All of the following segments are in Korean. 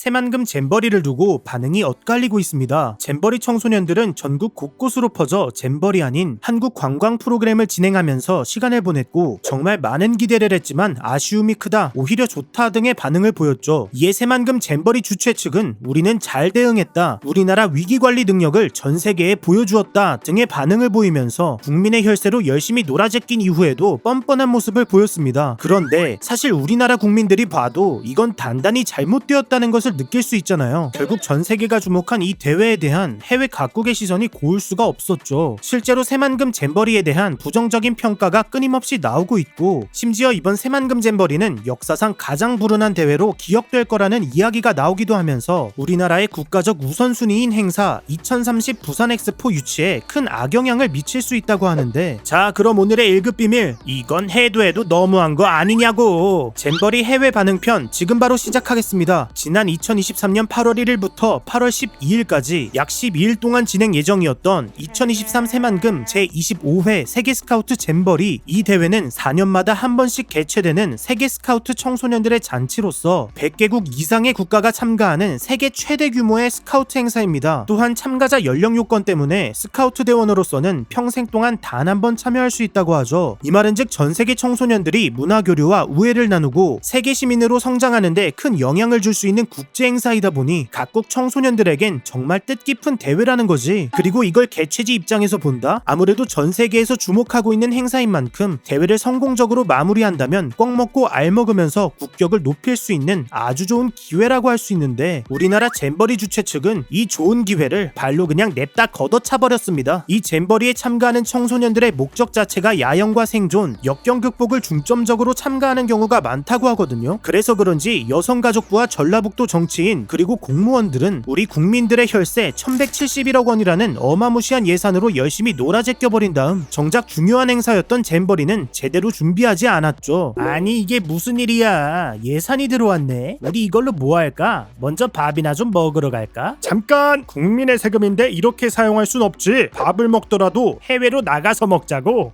새만금 잼버리를 두고 반응이 엇갈리고 있습니다. 잼버리 청소년들은 전국 곳곳으로 퍼져 잼버리 아닌 한국 관광 프로그램을 진행하면서 시간을 보냈고 정말 많은 기대를 했지만 아쉬움이 크다, 오히려 좋다 등의 반응을 보였죠. 이에 새만금 잼버리 주최 측은 우리는 잘 대응했다, 우리나라 위기관리 능력을 전 세계에 보여주었다 등의 반응을 보이면서 국민의 혈세로 열심히 놀아제낀 이후에도 뻔뻔한 모습을 보였습니다. 그런데 사실 우리나라 국민들이 봐도 이건 단단히 잘못되었다는 것을 느낄 수 있잖아요. 결국 전 세계가 주목한 이 대회에 대한 해외 각국의 시선이 고울 수가 없었죠. 실제로 새만금 잼버리에 대한 부정적인 평가가 끊임없이 나오고 있고, 심지어 이번 새만금 잼버리는 역사상 가장 불운한 대회로 기억될 거라는 이야기가 나오기도 하면서 우리나라의 국가적 우선순위인 행사 2030 부산 엑스포 유치에 큰 악영향을 미칠 수 있다고 하는데, 자, 그럼 오늘의 1급 비밀, 이건 해도 너무한 거 아니냐고. 잼버리 해외 반응편 지금 바로 시작하겠습니다. 지난 2023년 8월 1일부터 8월 12일까지 약 12일 동안 진행 예정이었던 2023 새만금 제25회 세계 스카우트 잼버리, 이 대회는 4년마다 한 번씩 개최되는 세계 스카우트 청소년들의 잔치로서 100개국 이상의 국가가 참가하는 세계 최대 규모의 스카우트 행사입니다. 또한 참가자 연령 요건 때문에 스카우트 대원으로서는 평생 동안 단 한 번 참여할 수 있다고 하죠. 이 말은즉 전 세계 청소년들이 문화교류와 우애를 나누고 세계 시민으로 성장하는 데 큰 영향을 줄 수 있는 국제 행사이다 보니 각국 청소년들에겐 정말 뜻깊은 대회라는 거지. 그리고 이걸 개최지 입장에서 본다? 아무래도 전 세계에서 주목하고 있는 행사인 만큼 대회를 성공적으로 마무리한다면 꽉 먹고 알 먹으면서 국격을 높일 수 있는 아주 좋은 기회라고 할 수 있는데, 우리나라 잼버리 주최 측은 이 좋은 기회를 발로 그냥 냅다 걷어차버렸습니다. 이 잼버리에 참가하는 청소년들의 목적 자체가 야영과 생존, 역경 극복을 중점적으로 참가하는 경우가 많다고 하거든요. 그래서 그런지 여성가족부와 전라북도 정치인 그리고 공무원들은 우리 국민들의 혈세 1171억 원이라는 어마무시한 예산으로 열심히 놀아제껴버린 다음 정작 중요한 행사였던 잼버리는 제대로 준비하지 않았죠. 아니, 이게 무슨 일이야. 예산이 들어왔네. 우리 이걸로 뭐 할까? 먼저 밥이나 좀 먹으러 갈까? 잠깐! 국민의 세금인데 이렇게 사용할 순 없지. 밥을 먹더라도 해외로 나가서 먹자고.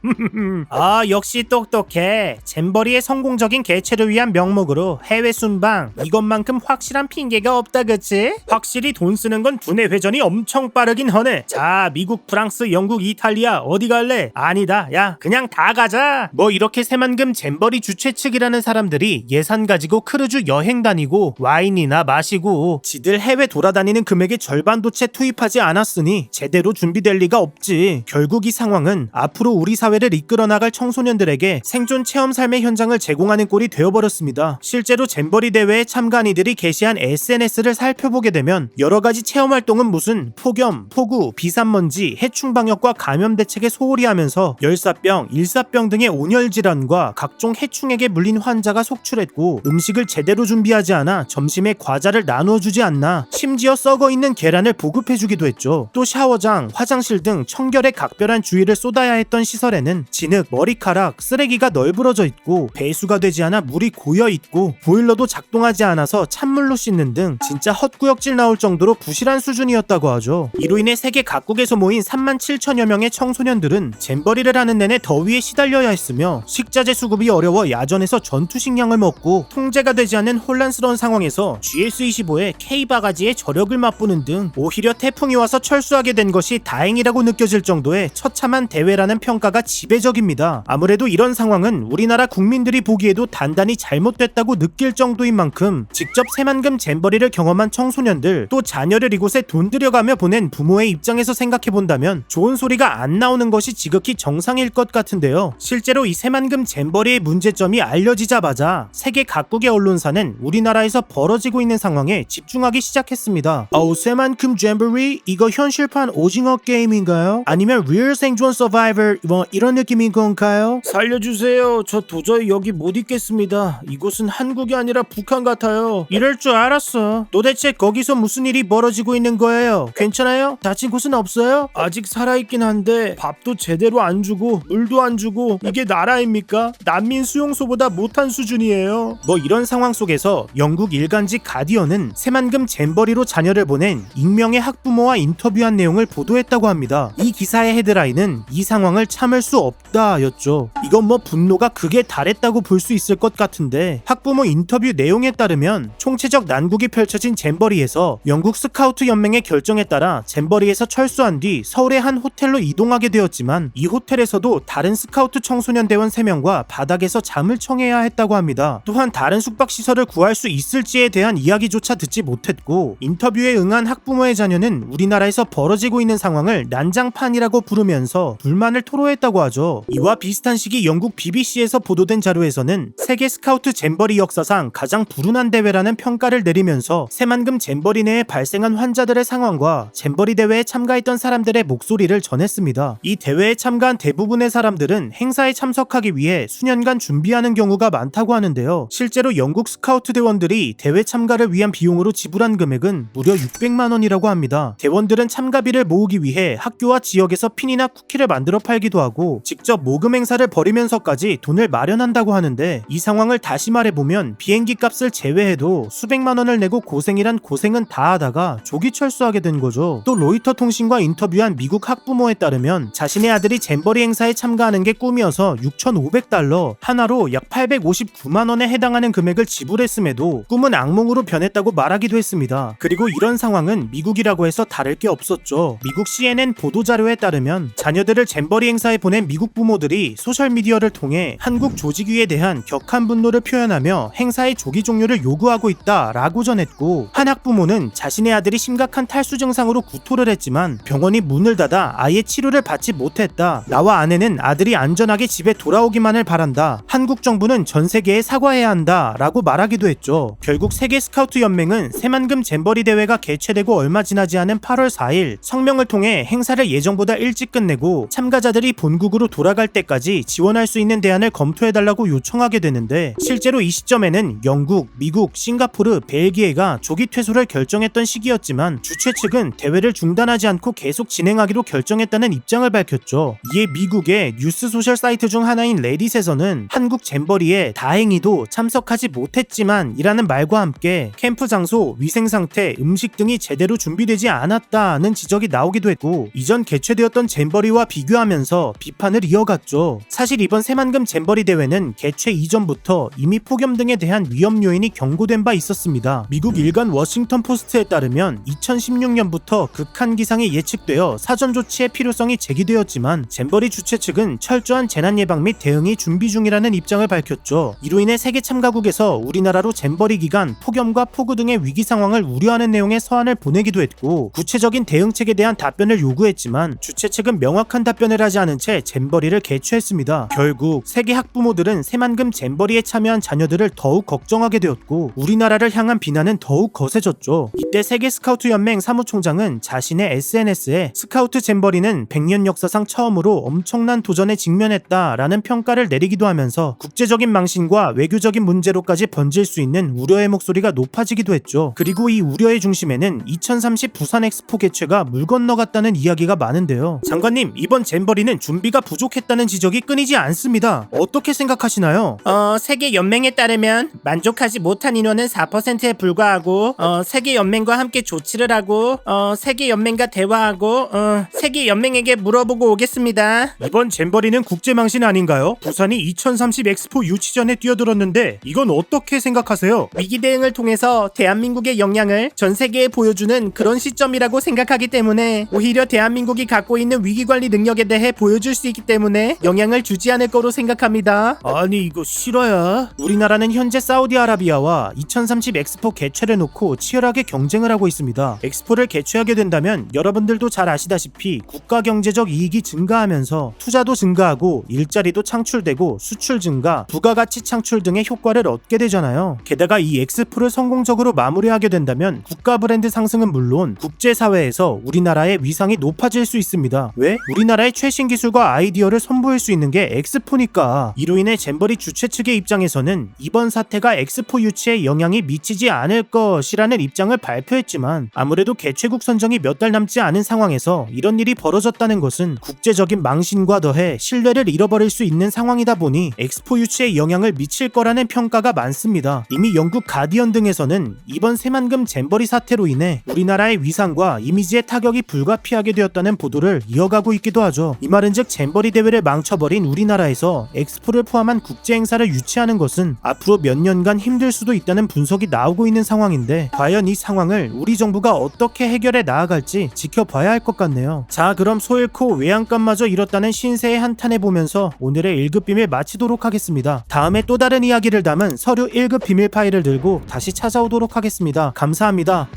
아, 역시 똑똑해. 잼버리의 성공적인 개최를 위한 명목으로 해외 순방, 이것만큼 확실한 핑계가 없다, 그치? 확실히 돈 쓰는 건 두뇌 회전이 엄청 빠르긴 하네. 자, 미국, 프랑스, 영국, 이탈리아 어디 갈래? 아니다, 야, 그냥 다 가자. 뭐 이렇게 새만금 잼버리 주최 측이라는 사람들이 예산 가지고 크루즈 여행 다니고 와인이나 마시고 지들 해외 돌아다니는 금액의 절반도 채 투입하지 않았으니 제대로 준비될 리가 없지. 결국 이 상황은 앞으로 우리 사회를 이끌어 나갈 청소년들에게 생존 체험 삶의 현장을 제공하는 꼴이 되어버렸습니다. 실제로 잼버리 대회에 참가한 이들이 게시한 SNS를 살펴보게 되면 여러가지 체험 활동은 무슨 폭염, 폭우, 비산먼지, 해충 방역과 감염 대책에 소홀히 하면서 열사병, 일사병 등의 온열 질환과 각종 해충에게 물린 환자가 속출했고, 음식을 제대로 준비하지 않아 점심에 과자를 나누어 주지 않나, 심지어 썩어 있는 계란을 보급해주기도 했죠. 또 샤워장, 화장실 등 청결에 각별한 주의를 쏟아야 했던 시설에는 진흙, 머리카락, 쓰레기가 널브러져 있고 배수가 되지 않아 물이 고여 있고 보일러도 작동하지 않아서 찬물로 씻는 등 진짜 헛구역질 나올 정도로 부실한 수준이었다고 하죠. 이로 인해 세계 각국에서 모인 37,000여 명의 청소년들은 잼버리를 하는 내내 더위에 시달려야 했으며 식자재 수급이 어려워 야전에서 전투식량을 먹고 통제가 되지 않는 혼란스러운 상황에서 GS25의 K바가지의 저력을 맛보는 등 오히려 태풍이 와서 철수하게 된 것이 다행이라고 느껴질 정도의 처참한 대회라는 평가가 지배적입니다. 아무래도 이런 상황은 우리나라 국민들이 보기에도 단단히 잘못됐다고 느낄 정도인 만큼 직접 새만금 잼버리를 경험한 청소년들, 또 자녀를 이곳에 돈 들여가며 보낸 부모의 입장에서 생각해본다면 좋은 소리가 안 나오는 것이 지극히 정상일 것 같은데요. 실제로 이 새만금 잼버리의 문제점이 알려지자마자 세계 각국의 언론사는 우리나라에서 벌어지고 있는 상황에 집중하기 시작했습니다. 새만금 잼버리? 이거 현실판 오징어 게임인가요? 아니면 리얼 생존 서바이벌 뭐 이런 느낌인 건가요? 살려주세요. 저 도저히 여기 못 있겠습니다. 이곳은 한국이 아니라 북한 같아요. 이럴 줄 알았어. 도대체 거기서 무슨 일이 벌어지고 있는 거예요? 괜찮아요? 다친 곳은 없어요? 아직 살아있긴 한데 밥도 제대로 안 주고 물도 안 주고, 이게 나라입니까? 난민 수용소보다 못한 수준이에요. 뭐 이런 상황 속에서 영국 일간지 가디언은 새만금 잼버리로 자녀를 보낸 익명의 학부모와 인터뷰한 내용을 보도했다고 합니다. 이 기사의 헤드라인은 이 상황을 참을 수 없다 였죠. 이건 뭐 분노가 극에 달했다고 볼 수 있을 것 같은데, 학부모 인터뷰 내용에 따르면 총체적 난국이 펼쳐진 잼버리에서 영국 스카우트 연맹의 결정에 따라 잼버리에서 철수한 뒤 서울의 한 호텔로 이동하게 되었지만 이 호텔에서도 다른 스카우트 청소년 대원 3명과 바닥에서 잠을 청해야 했다고 합니다. 또한 다른 숙박시설을 구할 수 있을지에 대한 이야기조차 듣지 못했고, 인터뷰에 응한 학부모의 자녀는 우리나라에서 벌어지고 있는 상황을 난장판이라고 부르면서 불만을 토로했다고 하죠. 이와 비슷한 시기 영국 BBC에서 보도된 자료에서는 세계 스카우트 잼버리 역사상 가장 불운한 대회라는 평가를 내리면서 새만금 잼버리 내에 발생한 환자들의 상황과 잼버리 대회에 참가했던 사람들의 목소리를 전했습니다. 이 대회에 참가한 대부분의 사람들은 행사에 참석하기 위해 수년간 준비하는 경우가 많다고 하는데요. 실제로 영국 스카우트 대원들이 대회 참가를 위한 비용으로 지불한 금액은 무려 600만 원이라고 합니다. 대원들은 참가비를 모으기 위해 학교와 지역에서 핀이나 쿠키를 만들어 팔기도 하고 직접 모금 행사를 벌이면서까지 돈을 마련한다고 하는데, 이 상황을 다시 말해보면 비행기 값을 제외해도 수백만 원을 내고 고생이란 고생은 다 하다가 조기 철수하게 된 거죠. 또 로이터 통신과 인터뷰한 미국 학부모에 따르면 자신의 아들이 잼버리 행사에 참가하는 게 꿈이어서 6,500달러, 하나로 약 859만 원에 해당하는 금액을 지불했음에도 꿈은 악몽으로 변했다고 말하기도 했습니다. 그리고 이런 상황은 미국이라고 해서 다를 게 없었죠. 미국 CNN 보도자료에 따르면 자녀들을 잼버리 행사에 보낸 미국 부모들이 소셜미디어를 통해 한국 조직위에 대한 격한 분노를 표현하며 행사의 조기 종료를 요구하고 있다라고 전했고, 한 학부모는 자신의 아들이 심각한 탈수 증상으로 구토를 했지만 병원이 문을 닫아 아예 치료를 받지 못했다. 나와 아내는 아들이 안전하게 집에 돌아오기만을 바란다. 한국 정부는 전 세계에 사과해야 한다 라고 말하기도 했죠. 결국 세계 스카우트 연맹은 새만금 잼버리 대회가 개최되고 얼마 지나지 않은 8월 4일 성명을 통해 행사를 예정보다 일찍 끝내고 참가자들이 본국으로 돌아갈 때까지 지원할 수 있는 대안을 검토해달라고 요청하게 되는데, 실제로 이 시점에는 영국, 미국, 싱가포르, 벨기에가 조기 퇴소를 결정했던 시기였지만 주최 측은 대회를 중단하지 않고 계속 진행하기로 결정했다는 입장을 밝혔죠. 이에 미국의 뉴스 소셜 사이트 중 하나인 레딧에서는 한국 잼버리에 다행히도 참석하지 못했지만 이라는 말과 함께 캠프 장소, 위생 상태, 음식 등이 제대로 준비되지 않았다는 지적이 나오기도 했고, 이전 개최되었던 잼버리와 비교하면서 비판을 이어갔죠. 사실 이번 새만금 잼버리 대회는 개최 이전부터 이미 폭염 등에 대한 위험 요인이 경고된 바 있었습니다. 미국 일간 워싱턴 포스트에 따르면 2016년부터 극한 기상이 예측되어 사전 조치의 필요성이 제기되었지만 잼버리 주최 측은 철저한 재난 예방 및 대응이 준비 중이라는 입장을 밝혔죠. 이로 인해 세계 참가국에서 우리나라로 잼버리 기간 폭염과 폭우 등의 위기 상황을 우려하는 내용의 서한을 보내기도 했고, 구체적인 대응책에 대한 답변을 요구했지만 주최 측은 명확한 답변을 하지 않은 채 잼버리를 개최했습니다. 결국 세계 학부모들은 새만금 잼버리에 참여한 자녀들을 더욱 걱정하게 되었고, 우리나라를 향한 비난은 더욱 거세졌죠. 이때 세계 스카우트 연맹 사무총장은 자신의 SNS에 스카우트 잼버리는 100년 역사상 처음으로 엄청난 도전에 직면했다라는 평가를 내리기도 하면서 국제적인 망신과 외교적인 문제로까지 번질 수 있는 우려의 목소리가 높아지기도 했죠. 그리고 이 우려의 중심에는 2030 부산 엑스포 개최가 물 건너갔다는 이야기가 많은데요. 장관님, 이번 잼버리는 준비가 부족했다는 지적이 끊이지 않습니다. 어떻게 생각하시나요? 세계 연맹에 따르면 만족하지 못한 인원은 4%에 불과하고 세계 연맹과 함께 조치를 하고 세계 연맹과 대화하고 세계 연맹에게 물어보고 오겠습니다. 이번 잼버리는 국제망신 아닌가요? 부산이 2030 엑스포 유치 전에 뛰어들었는데 이건 어떻게 생각하세요? 위기 대응을 통해서 대한민국의 역량을 전 세계에 보여주는 그런 시점이라고 생각하기 때문에 오히려 대한민국이 갖고 있는 위기관리 능력에 대해 보여줄 수 있기 때문에 영향을 주지 않을 거로 생각합니다. 아니 이거 실화야? 우리나라는 현재 사우디아라비아와 2030 엑스포 개최를 놓고 치열하게 경쟁을 하고 있습니다. 엑스포를 개최하게 된다면 여러분들도 잘 아시다시피 국가 경제적 이익이 증가하면서 투자도 증가하고 일자리도 창출되고 수출 증가, 부가가치 창출 등의 효과를 얻게 되잖아요. 게다가 이 엑스포를 성공적으로 마무리하게 된다면 국가 브랜드 상승은 물론 국제사회에서 우리나라의 위상이 높아질 수 있습니다. 왜? 우리나라의 최신 기술과 아이디어를 선보일 수 있는 게 엑스포니까. 이로 인해 잼버리 주최 측의 입장에서는 이번 사태가 엑스포 유치에 영향이 미치지 않을 것이라는 입장을 발표했지만, 아무래도 개최국 선정이 몇 달 남지 않은 상황에서 이런 일이 벌어졌다는 것은 국제적인 망신과 더해 신뢰를 잃어버릴 수 있는 상황이다 보니 엑스포 유치에 영향을 미칠 거라는 평가가 많습니다. 이미 영국 가디언 등에서는 이번 새만금 잼버리 사태로 인해 우리나라의 위상과 이미지에 타격이 불가피하게 되었다는 보도를 이어가고 있기도 하죠. 이 말은즉 잼버리 대회를 망쳐버린 우리나라에서 엑스포를 포함한 국제 행사를 유치하는 것은 앞으로 몇 년간 힘들 수도 있다는 분석이 나오고 있는 상황인데 과연 이 상황을 우리 정부가 어떻게 해결해 나아갈지 지켜봐야 할 것 같네요. 자, 그럼 소 잃고 외양간마저 잃었다는 신세의 한탄해 보면서 오늘의 1급 비밀 마치도록 하겠습니다. 다음에 또 다른 이야기를 담은 서류 1급 비밀 파일을 들고 다시 찾아오도록 하겠습니다. 감사합니다.